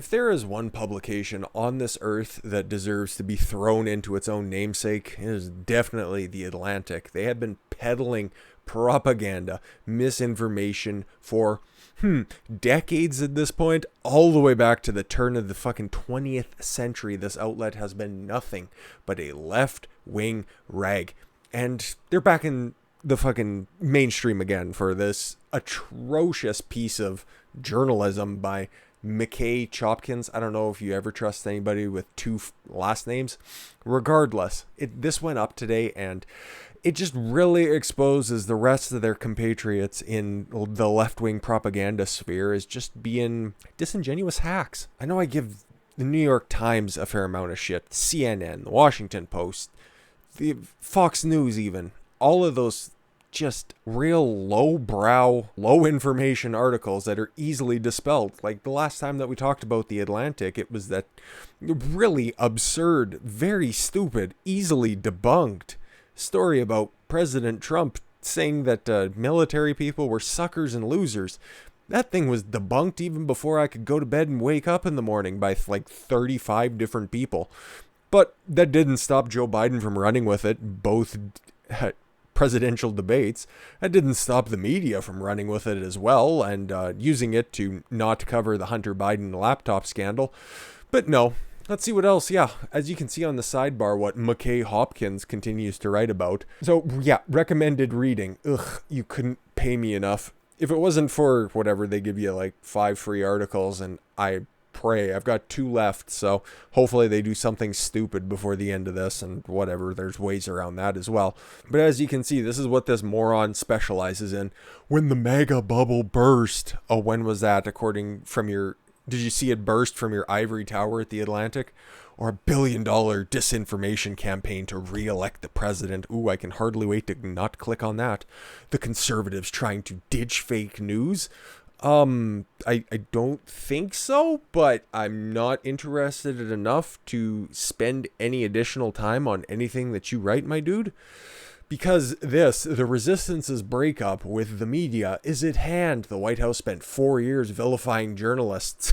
If there is one publication on this earth that deserves to be thrown into its own namesake, it is definitely The Atlantic. They have been peddling propaganda, misinformation for decades at this point, all the way back to the turn of the fucking 20th century. This outlet has been nothing but a left-wing rag. And they're back in the fucking mainstream again for this atrocious piece of journalism by McKay Chopkins. I don't know if you ever trust anybody with two last names. Regardless, this went up today, and it just really exposes the rest of their compatriots in the left-wing propaganda sphere as just being disingenuous hacks. I know I give the New York Times a fair amount of shit, CNN, the Washington Post, the Fox News even. All of those just real low-brow, low-information articles that are easily dispelled. Like the last time that we talked about The Atlantic, it was that really absurd, very stupid, easily debunked story about President Trump saying that military people were suckers and losers. That thing was debunked even before I could go to bed and wake up in the morning by like 35 different people. But that didn't stop Joe Biden from running with it, both presidential debates. That didn't stop the media from running with it as well and using it to not cover the Hunter Biden laptop scandal. But no, let's see what else. Yeah, as you can see on the sidebar, what McKay Hopkins continues to write about. So yeah, recommended reading. Ugh, you couldn't pay me enough. If it wasn't for whatever, they give you like 5 free articles, and I pray I've got 2 left, so hopefully they do something stupid before the end of this, and whatever, there's ways around that as well. But as you can see, this is what this moron specializes in. When the mega bubble burst. Oh, when was that? According from your, did you see it burst from your ivory tower at the Atlantic? Or $1 billion disinformation campaign to re-elect the president. Ooh, I can hardly wait to not click on that. The conservatives trying to ditch fake news. I don't think so, but I'm not interested enough to spend any additional time on anything that you write, my dude. Because the Resistance's breakup with the media is at hand. The White House spent 4 years vilifying journalists.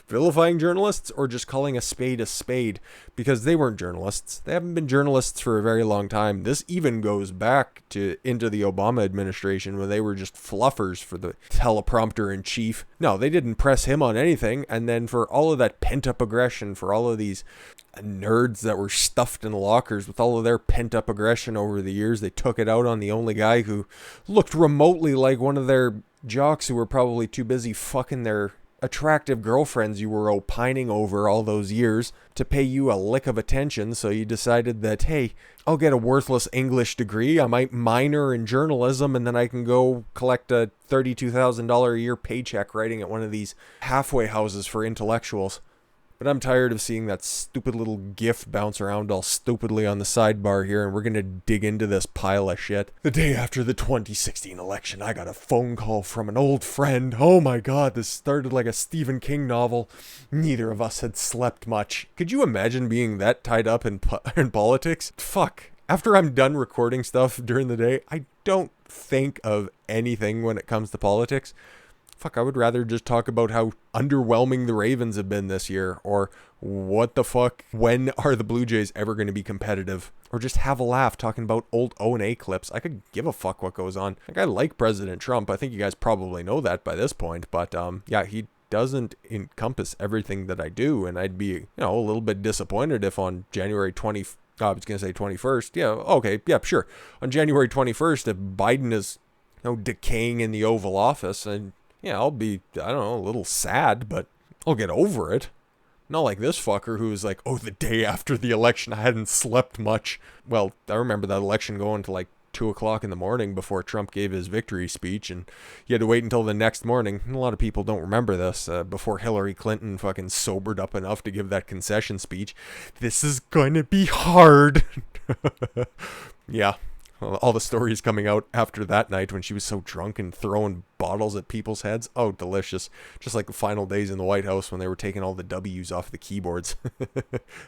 Vilifying journalists, or just calling a spade, because they weren't journalists. They haven't been journalists for a very long time. This even goes back into the Obama administration, when they were just fluffers for the teleprompter in chief. No, they didn't press him on anything. And then for all of that pent-up aggression, for all of these nerds that were stuffed in lockers with all of their pent-up aggression over the years, they took it out on the only guy who looked remotely like one of their jocks who were probably too busy fucking their attractive girlfriends you were opining over all those years to pay you a lick of attention. So you decided that, hey, I'll get a worthless English degree, I might minor in journalism, and then I can go collect a $32,000 a year paycheck writing at one of these halfway houses for intellectuals. But I'm tired of seeing that stupid little gif bounce around all stupidly on the sidebar here, and we're going to dig into this pile of shit. The day after the 2016 election, I got a phone call from an old friend. Oh my god, this started like a Stephen King novel. Neither of us had slept much. Could you imagine being that tied up in politics? Fuck. After I'm done recording stuff during the day, I don't think of anything when it comes to politics. Fuck, I would rather just talk about how underwhelming the Ravens have been this year, or what the fuck, when are the Blue Jays ever going to be competitive, or just have a laugh talking about old O&A clips. I could give a fuck what goes on. Like, I like President Trump. I think you guys probably know that by this point, but yeah, he doesn't encompass everything that I do, and I'd be, a little bit disappointed if on January 20th, I was going to say 21st. Yeah, okay, yeah, sure. On January 21st, if Biden is, decaying in the Oval Office, and yeah, I'll be, I don't know, a little sad, but I'll get over it. Not like this fucker who was like, oh, the day after the election, I hadn't slept much. Well, I remember that election going to like 2 o'clock in the morning before Trump gave his victory speech, and you had to wait until the next morning. A lot of people don't remember this, before Hillary Clinton fucking sobered up enough to give that concession speech. This is going to be hard. Yeah. All the stories coming out after that night when she was so drunk and throwing bottles at people's heads. Oh, delicious. Just like the final days in the White House when they were taking all the W's off the keyboards.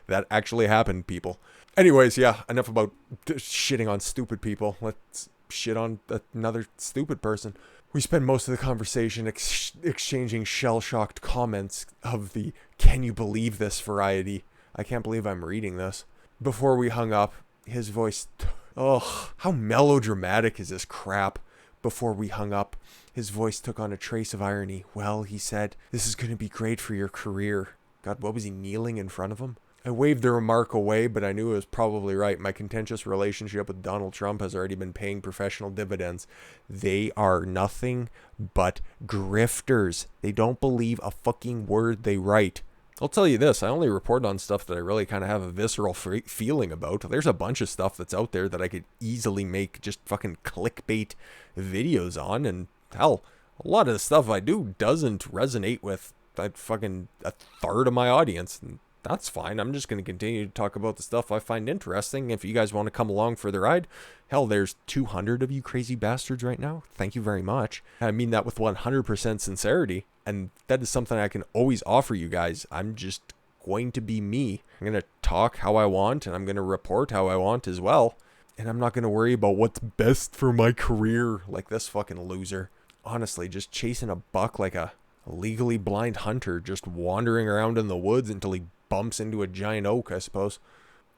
That actually happened, people. Anyways, yeah, enough about shitting on stupid people. Let's shit on another stupid person. We spend most of the conversation exchanging shell-shocked comments of the "can you believe this" variety. I can't believe I'm reading this. Before we hung up, his voice... Ugh, how melodramatic is this crap? Before we hung up, his voice took on a trace of irony. "Well," he said, "this is going to be great for your career." God, what was he, kneeling in front of him? I waved the remark away, but I knew it was probably right. My contentious relationship with Donald Trump has already been paying professional dividends. They are nothing but grifters. They don't believe a fucking word they write. I'll tell you this, I only report on stuff that I really kind of have a visceral feeling about. There's a bunch of stuff that's out there that I could easily make just fucking clickbait videos on, and hell, a lot of the stuff I do doesn't resonate with fucking a third of my audience, and that's fine. I'm just going to continue to talk about the stuff I find interesting. If you guys want to come along for the ride, hell, there's 200 of you crazy bastards right now. Thank you very much. I mean that with 100% sincerity. And that is something I can always offer you guys. I'm just going to be me. I'm going to talk how I want, and I'm going to report how I want as well. And I'm not going to worry about what's best for my career like this fucking loser. Honestly, just chasing a buck like a legally blind hunter, just wandering around in the woods until he bumps into a giant oak, I suppose.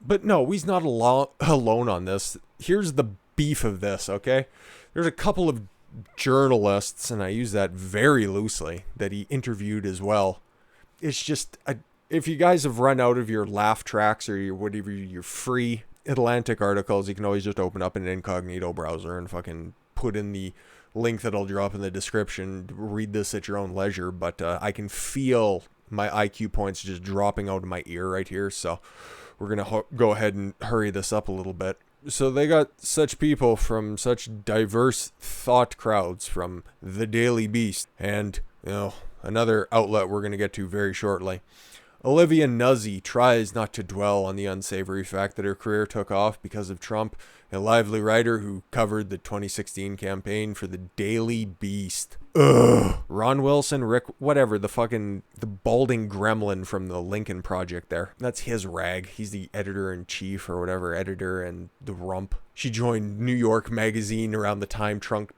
But no, he's not alone on this. Here's the beef of this, okay? There's a couple of journalists, and I use that very loosely, that he interviewed as well. It's just, if you guys have run out of your laugh tracks or your whatever, your free Atlantic articles, you can always just open up an incognito browser and fucking put in the link that I'll drop in the description. Read this at your own leisure, but I can feel my IQ points just dropping out of my ear right here, so we're gonna go ahead and hurry this up a little bit. So they got such people from such diverse thought crowds, from the Daily Beast and, another outlet we're going to get to very shortly. Olivia Nuzzi tries not to dwell on the unsavory fact that her career took off because of Trump, a lively writer who covered the 2016 campaign for the Daily Beast. Ugh. Ron Wilson, Rick, whatever, the balding gremlin from the Lincoln Project there. That's his rag. He's the editor-in-chief or whatever, editor and the rump. She joined New York Magazine around the time Trump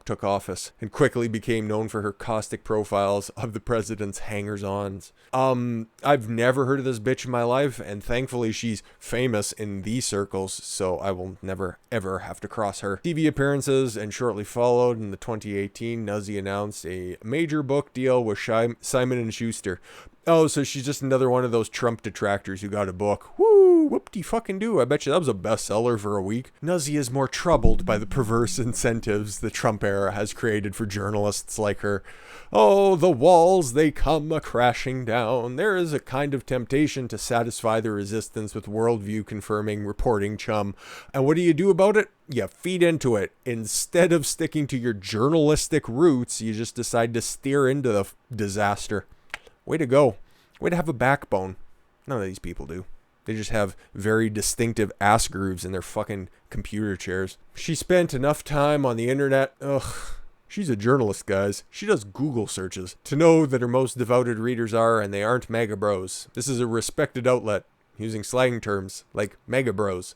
took office and quickly became known for her caustic profiles of the president's hangers-ons. I've never heard of this bitch in my life, and thankfully she's famous in these circles, so I will never ever have to cross her. TV appearances, and shortly followed in the 2018, Nuzzi announced a major book deal with Simon & Schuster. Oh, so she's just another one of those Trump detractors who got a book. Woo! Whoop-de-fucking-do. I bet you that was a bestseller for a week. Nuzzi is more troubled by the perverse incentives the Trump era has created for journalists like her. Oh, the walls, they come a-crashing down. There is a kind of temptation to satisfy the resistance with worldview-confirming reporting chum. And what do you do about it? You feed into it. Instead of sticking to your journalistic roots, you just decide to steer into the disaster. Way to go. Way to have a backbone. None of these people do. They just have very distinctive ass grooves in their fucking computer chairs. She spent enough time on the internet. Ugh. She's a journalist, guys. She does Google searches to know that her most devoted readers are, and they aren't mega bros. This is a respected outlet, using slang terms like mega bros.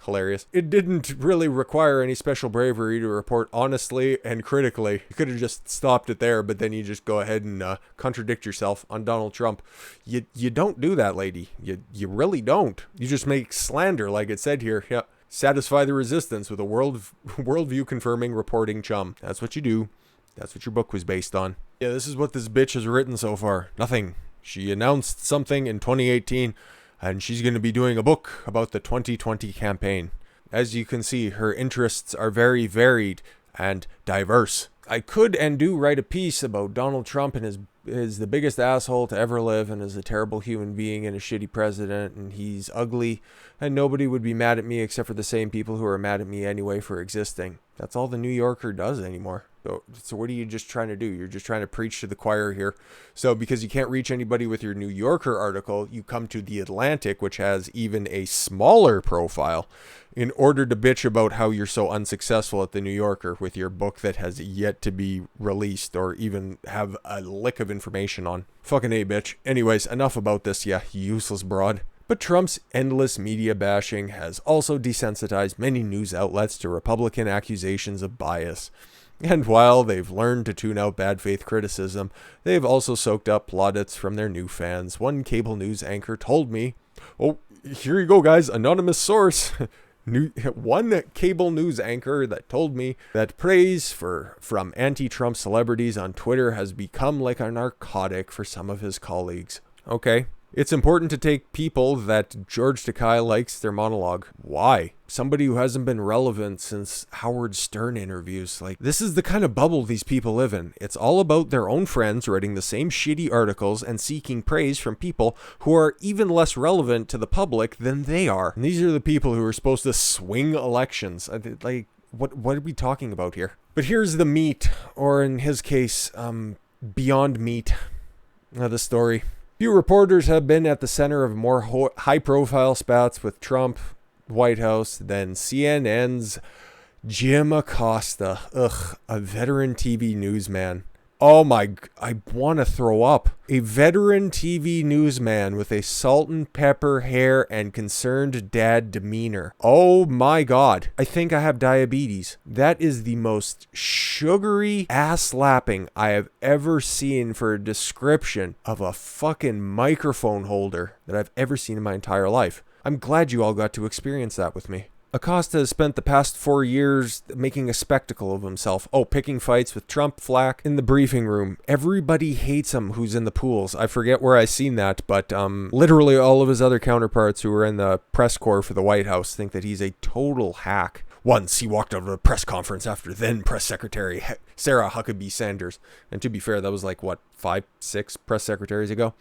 Hilarious. It didn't really require any special bravery to report honestly and critically. You could have just stopped it there, but then you just go ahead and contradict yourself on Donald Trump. You don't do that, lady. You really don't. You just make slander, like it said here. Yeah. Satisfy the resistance with a worldview confirming reporting chum. That's what you do. That's what your book was based on. Yeah, this is what this bitch has written so far. Nothing. She announced something in 2018. And she's going to be doing a book about the 2020 campaign. As you can see, her interests are very varied and diverse. I could and do write a piece about Donald Trump and is the biggest asshole to ever live and is a terrible human being and a shitty president and he's ugly and nobody would be mad at me except for the same people who are mad at me anyway for existing. That's all the New Yorker does anymore. So what are you just trying to do? You're just trying to preach to the choir here. So because you can't reach anybody with your New Yorker article, you come to The Atlantic, which has even a smaller profile, in order to bitch about how you're so unsuccessful at The New Yorker with your book that has yet to be released or even have a lick of information on. Fucking A, bitch. Anyways, enough about this, you useless broad. But Trump's endless media bashing has also desensitized many news outlets to Republican accusations of bias. And while they've learned to tune out bad faith criticism, they've also soaked up plaudits from their new fans. One cable news anchor told me, oh, here you go, guys, anonymous source. One cable news anchor that told me that praise from anti-Trump celebrities on Twitter has become like a narcotic for some of his colleagues. Okay. It's important to take people that George Takei likes their monologue. Why? Somebody who hasn't been relevant since Howard Stern interviews. Like, this is the kind of bubble these people live in. It's all about their own friends writing the same shitty articles and seeking praise from people who are even less relevant to the public than they are. And these are the people who are supposed to swing elections. Like, what are we talking about here? But here's the meat, or in his case, beyond meat of the story. Few reporters have been at the center of more high-profile spats with Trump, White House, than CNN's Jim Acosta. Ugh, a veteran TV newsman. Oh my, I want to throw up. A veteran TV newsman with a salt and pepper hair and concerned dad demeanor. Oh my God. I think I have diabetes. That is the most sugary ass slapping I have ever seen for a description of a fucking microphone holder that I've ever seen in my entire life. I'm glad you all got to experience that with me. Acosta has spent the past 4 years making a spectacle of himself. Oh, picking fights with Trump flack in the briefing room. Everybody hates him who's in the pools. I forget where I seen that, but literally all of his other counterparts who were in the press corps for the White House think that he's a total hack. Once he walked out of a press conference after then press secretary Sarah Huckabee Sanders, and to be fair, that was like, what, 5-6 press secretaries ago,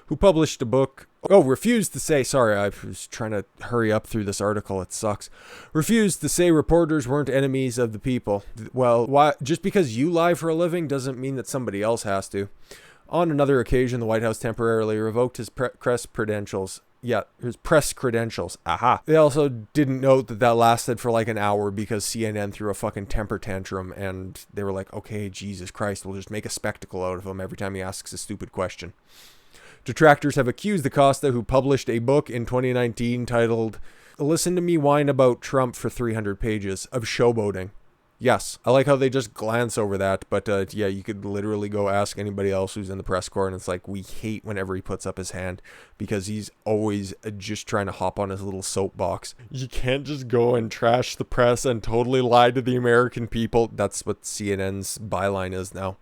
who published a book. Refused to say, sorry, I was trying to hurry up through this article, it sucks. Refused to say reporters weren't enemies of the people. Well, why? Just because you lie for a living doesn't mean that somebody else has to. On another occasion, the White House temporarily revoked his press credentials. Yeah, his press credentials. Aha. They also didn't note that lasted for like an hour because CNN threw a fucking temper tantrum, and they were like, okay, Jesus Christ, we'll just make a spectacle out of him every time he asks a stupid question. Detractors have accused Acosta, who published a book in 2019 titled Listen to Me Whine About Trump for 300 Pages, of showboating. Yes, I like how they just glance over that, but yeah, you could literally go ask anybody else who's in the press corps, and it's like, we hate whenever he puts up his hand, because he's always just trying to hop on his little soapbox. You can't just go and trash the press and totally lie to the American people. That's what CNN's byline is now.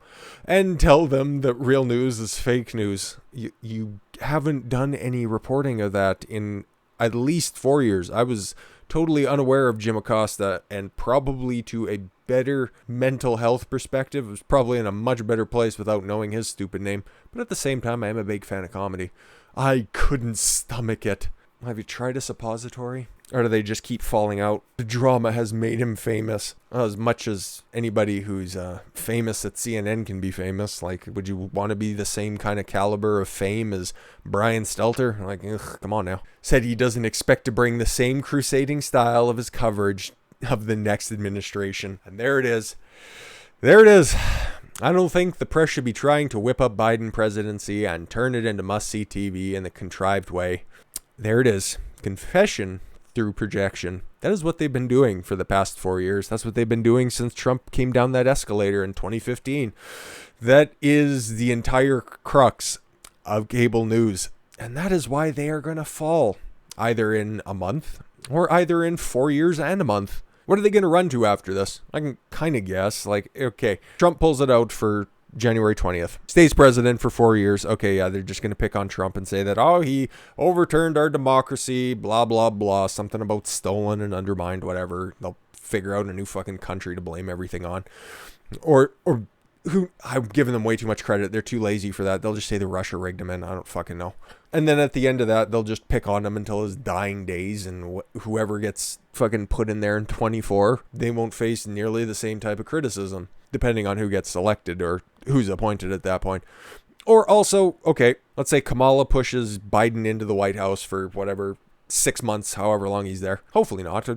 And tell them that real news is fake news. You haven't done any reporting of that in at least 4 years. I was totally unaware of Jim Acosta, and probably to a better mental health perspective, was probably in a much better place without knowing his stupid name. But at the same time, I am a big fan of comedy. I couldn't stomach it. Have you tried a suppository? Or do they just keep falling out? The drama has made him famous. As much as anybody who's famous at CNN can be famous. Like, would you want to be the same kind of caliber of fame as Brian Stelter? Like, ugh, come on now. Said he doesn't expect to bring the same crusading style of his coverage of the next administration. And there it is. There it is. I don't think the press should be trying to whip up Biden presidency and turn it into must-see TV in the contrived way. There it is. Confession through projection. That is what they've been doing for the past 4 years. That's what they've been doing since Trump came down that escalator in 2015. That is the entire crux of cable news. And that is why they are going to fall. Either in a month, or either in 4 years and a month. What are they going to run to after this? I can kind of guess. Like, okay, Trump pulls it out for January 20th. Stays president for 4 years. Okay, yeah, they're just going to pick on Trump and say that, oh, he overturned our democracy, blah, blah, blah, something about stolen and undermined, whatever. They'll figure out a new fucking country to blame everything on. Or who, I'm giving them way too much credit. They're too lazy for that. They'll just say the Russia rigged him in. I don't fucking know. And then at the end of that, they'll just pick on him until his dying days, and whoever gets fucking put in there in 24, they won't face nearly the same type of criticism, depending on who gets selected or who's appointed at that point. Or also, okay, let's say Kamala pushes Biden into the White House for whatever, 6 months, however long he's there. Hopefully not.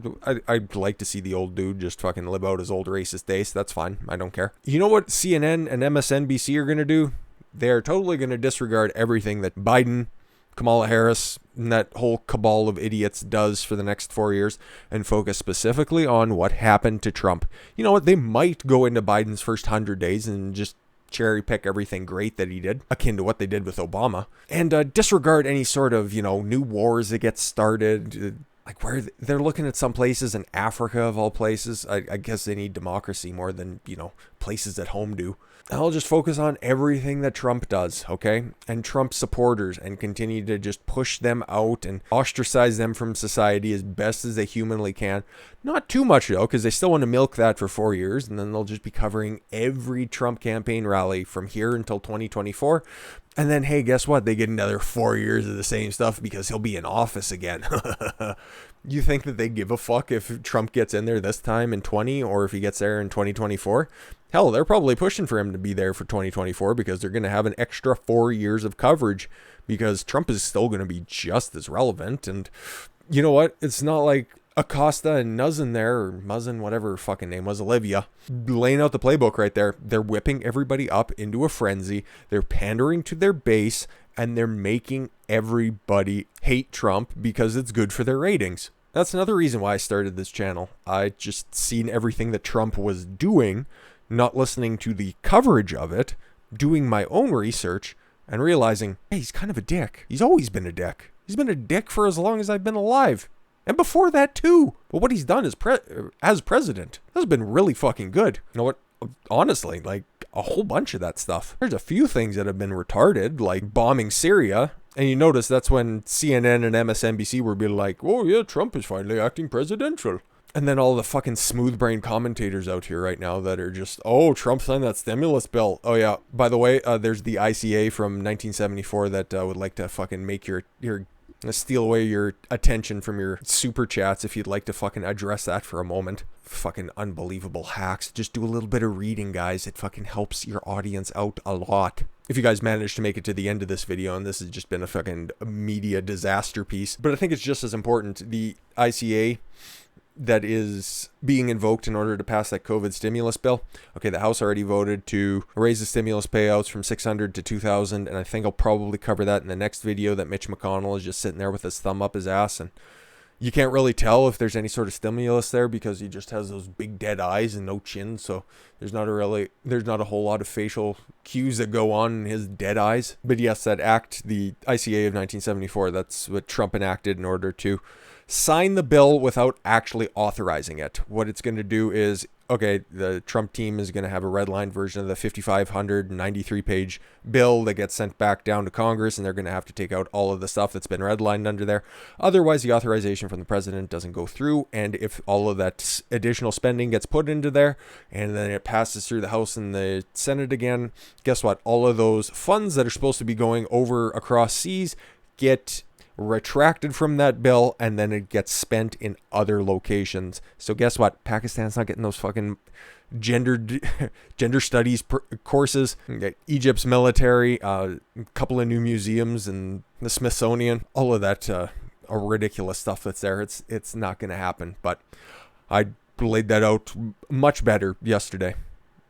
I'd like to see the old dude just fucking live out his old racist days. That's fine. I don't care. You know what CNN and MSNBC are going to do? They're totally going to disregard everything that Biden, Kamala Harris and that whole cabal of idiots does for the next 4 years and focus specifically on what happened to Trump. You know what? They might go into Biden's first 100 days and just cherry pick everything great that he did, akin to what they did with Obama, and disregard any sort of, new wars that get started. Like where they're looking at some places in Africa, of all places. I guess they need democracy more than, places at home do. I'll just focus on everything that Trump does, okay? And Trump supporters, and continue to just push them out and ostracize them from society as best as they humanly can. Not too much, though, because they still want to milk that for 4 years, and then they'll just be covering every Trump campaign rally from here until 2024. And then, hey, guess what? They get another 4 years of the same stuff because he'll be in office again. You think that they give a fuck if Trump gets in there this time in 20 or if he gets there in 2024? Hell, they're probably pushing for him to be there for 2024 because they're going to have an extra 4 years of coverage because Trump is still going to be just as relevant. And you know what? It's not like Acosta and Nuzzin there, or Muzzin, whatever her fucking name was, Olivia, laying out the playbook right there. They're whipping everybody up into a frenzy. They're pandering to their base, and they're making everybody hate Trump because it's good for their ratings. That's another reason why I started this channel. I just seen everything that Trump was doing, not listening to the coverage of it, doing my own research, and realizing, hey, he's kind of a dick. He's always been a dick. He's been a dick for as long as I've been alive. And before that, too. But what he's done as president has been really fucking good. You know what? Honestly, like, a whole bunch of that stuff. There's a few things that have been retarded, like bombing Syria. And you notice that's when CNN and MSNBC were being like, oh yeah, Trump is finally acting presidential. And then all the fucking smooth brain commentators out here right now that are just, oh, Trump signed that stimulus bill. Oh yeah, by the way, there's the ICA from 1974 that would like to fucking make your steal away your attention from your super chats if you'd like to fucking address that for a moment. Fucking unbelievable hacks. Just do a little bit of reading, guys. It fucking helps your audience out a lot. If you guys managed to make it to the end of this video, and this has just been a fucking media disaster piece, but I think it's just as important, the ICA that is being invoked in order to pass that COVID stimulus bill. Okay, the House already voted to raise the stimulus payouts from $600 to $2,000, and I think I'll probably cover that in the next video, that Mitch McConnell is just sitting there with his thumb up his ass, and you can't really tell if there's any sort of stimulus there because he just has those big dead eyes and no chin, so there's not a whole lot of facial cues that go on in his dead eyes. But yes, that act, the ICA of 1974, that's what Trump enacted in order to sign the bill without actually authorizing it. What it's going to do is, okay, the Trump team is going to have a redlined version of the 5,593-page bill that gets sent back down to Congress, and they're going to have to take out all of the stuff that's been redlined under there. Otherwise, the authorization from the president doesn't go through, and if all of that additional spending gets put into there, and then it passes through the House and the Senate again, guess what? All of those funds that are supposed to be going over across seas get retracted from that bill, and then it gets spent in other locations. So guess what? Pakistan's not getting those fucking gender studies courses. Egypt's military, a couple of new museums, and the Smithsonian. All of that ridiculous stuff that's there. It's not going to happen. But I laid that out much better yesterday.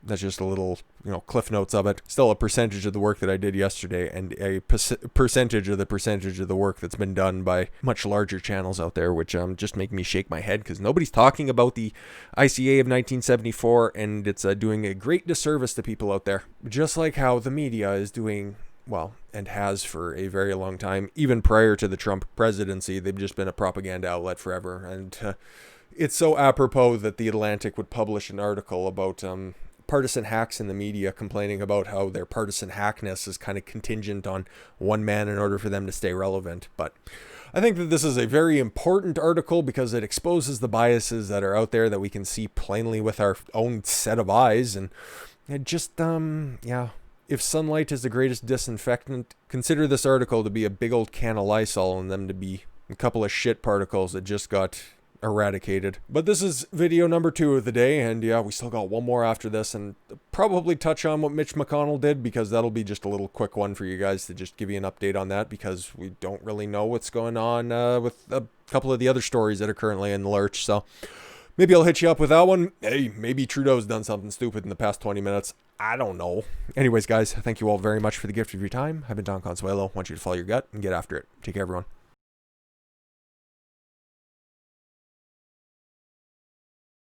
That's just a little, cliff notes of it. Still a percentage of the work that I did yesterday, and a percentage of the work that's been done by much larger channels out there, which just make me shake my head because nobody's talking about the ICA of 1974, and it's doing a great disservice to people out there. Just like how the media is doing, well, and has for a very long time, even prior to the Trump presidency. They've just been a propaganda outlet forever, and it's so apropos that the Atlantic would publish an article about partisan hacks in the media, complaining about how their partisan hackness is kind of contingent on one man in order for them to stay relevant. But I think that this is a very important article because it exposes the biases that are out there that we can see plainly with our own set of eyes. And it just, if sunlight is the greatest disinfectant, consider this article to be a big old can of Lysol and them to be a couple of shit particles that just got eradicated. But this is video number 2 of the day, and yeah, we still got one more after this, and probably touch on what Mitch McConnell did, because that'll be just a little quick one for you guys to just give you an update on that, because we don't really know what's going on with a couple of the other stories that are currently in the lurch. So Maybe I'll hit you up with that one. Hey, maybe Trudeau's done something stupid in the past 20 minutes. I don't know. Anyways, guys, thank you all very much for the gift of your time. I've been Don Consuelo. I want you to follow your gut and get after it. Take care, everyone.